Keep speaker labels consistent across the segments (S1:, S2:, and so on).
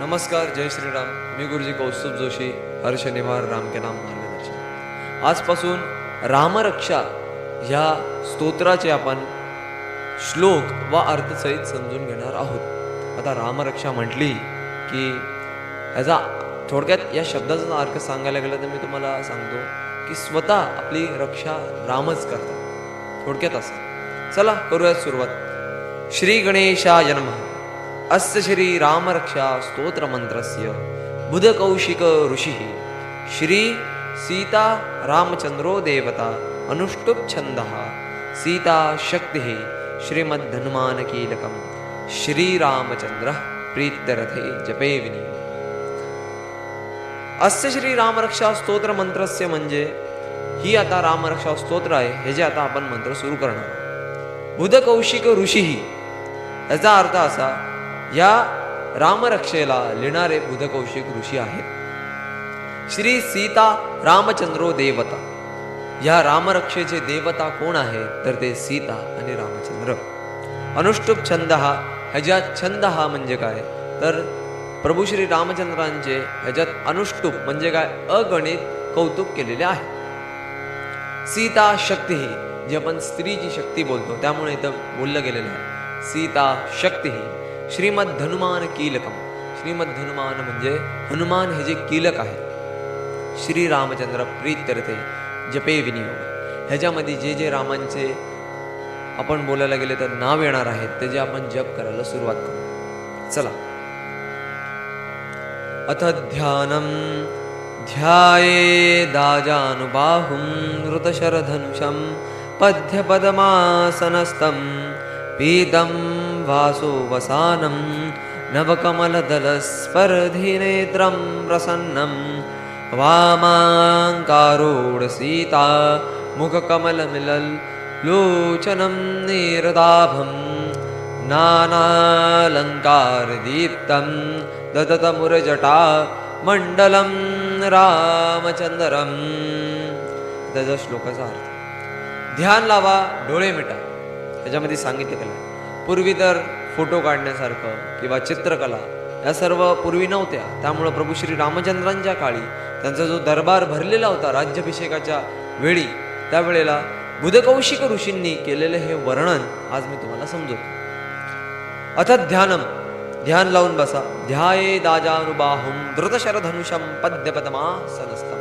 S1: नमस्कार, जय श्रीराम. मी गुरुजी कौस्तुभ जोशी, हर शनिवार राम के नाम मार्गदर्शन. आजपासून रामरक्षा ह्या स्तोत्राचे आपण श्लोक व अर्थसहित समजून घेणार आहोत. आता रामरक्षा म्हटली की ह्याचा थोडक्यात या शब्दाचा अर्थ सांगायला गेला तर मी तुम्हाला सांगतो की स्वतः आपली रक्षा रामच करतात. थोडक्यात असं. चला करूयात सुरुवात. श्री गणेशाय नमः. अस्य श्री रामरक्षा स्तोत्र मंत्रस्य बुधकौशिक ऋषि श्री सीता रामचंद्रो देवता अनुष्टुप छंदः सीता शक्ति श्रीमद्धनुमान कीलकम श्री रामचंद्र प्रीत्यरथे जपे विनियोग. अस्य श्री रामरक्षा स्तोत्र मंत्रस्य म्हणजे ही आता रामरक्षा स्तोत्र आहे. हे जे आता आपण मंत्र सुरू करणार आहोत. बुधकौशिक ऋषी याचा अर्थ असा, या रामरक्षेला लिहिणारे बुधकौशिक ऋषी आहेत. श्री सीता रामचंद्रो देवता, या रामरक्षेचे देवता कोण आहेत तर ते सीता आणि रामचंद्र. अनुष्टुप छंद ह्याच्यात छंद हा म्हणजे काय तर प्रभू श्री रामचंद्रांचे ह्याच्यात अनुष्टुप म्हणजे काय अगणित कौतुक केलेले आहे. सीता शक्ती जी आपण स्त्रीची शक्ती बोलतो त्यामुळे इथं बोललं गेलेलं आहे. सीता शक्ती श्रीमद हनुमान कीलकम. श्रीमद हनुमान म्हणजे हनुमान हे जे कीलक आहे. श्री रामचंद्र प्रीत्यर्थे जपे विनियोग. ह्याच्यामध्ये जे जे रामांचे आपण बोलायला गेले तर नाव येणार आहेत ते जे आपण जप करायला सुरुवात करू. चला. अथ ध्यानम ध्याये दाजानुबाहुं ऋतशरधनुषं पद्यपद्मासनस्थं पीतं वासो वसानं नवकमलदलस्पर्धिनेत्रं प्रसन्नं वामाङ्कारोढसीता मुखकमलमिलल्लोचनं नीरदाभं नानालङ्कारदीप्तं ददतमुरजटा मंडलम रामचंद्रम. त्याचा श्लोकाचा अर्थ. ध्यान लावा, डोळे मिटा. त्याच्यामध्ये सांगितलं गेलं पूर्वी तर फोटो काढण्यासारखं किंवा चित्रकला या सर्व पूर्वी नव्हत्या. त्यामुळं प्रभू श्री रामचंद्रांच्या काळी त्यांचा जो दरबार भरलेला होता राज्याभिषेकाच्या वेळी, त्यावेळेला बुधकौशिक ऋषींनी केलेलं हे वर्णन आज मी तुम्हाला समजवतो. अथ ध्यानम, ध्यान लावून बसा. ध्याये दाजानुबाहुं धृतशरधनुषं पद्यपद्मासनस्थं.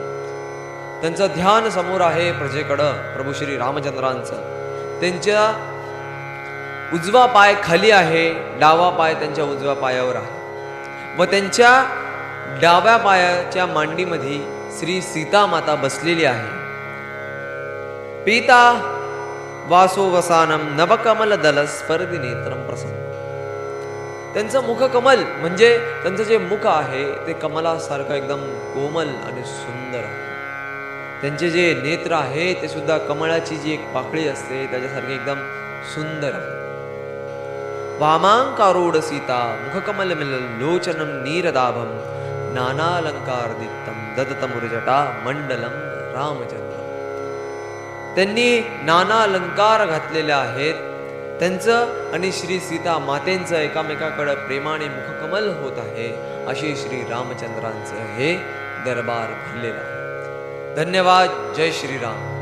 S1: त्यांचं ध्यान समोर आहे प्रजेकडं, प्रभू श्री रामचंद्रांचं. त्यांच्या उजवा पाय खाली आहे, डावा पाय त्यांच्या उजव्या पायावर आहे व त्यांच्या डाव्या पायाच्या मांडीमध्ये श्री सीता माता बसलेली आहे. पीता वासो वसानम नवकमल दल स्पर्धी नेत्रम प्रसन्न. त्यांचं मुखकमल म्हणजे त्यांचं जे मुख आहे ते कमलासारखं एकदम कोमल आणि सुंदर आहे. त्यांचे जे नेत्र आहे ते सुद्धा कमळाची जी एक पाकळी असते त्याच्यासारखे एकदम सुंदर आहे. वामांकारोड सीता मुखकमल लोचनम नीरदाभम नानालंकार दीप्तम ददतमुरजटा मंडलम रामचंद्र. त्यांनी नाना अलंकार घातलेले आहेत. त्यांचं आणि श्री सीता मातेंचं एकामेकाकडे प्रेमाने मुखकमल होत आहे. अशी श्री रामचंद्रांचं हे दरबार भरलेलं आहे. धन्यवाद. जय श्रीराम.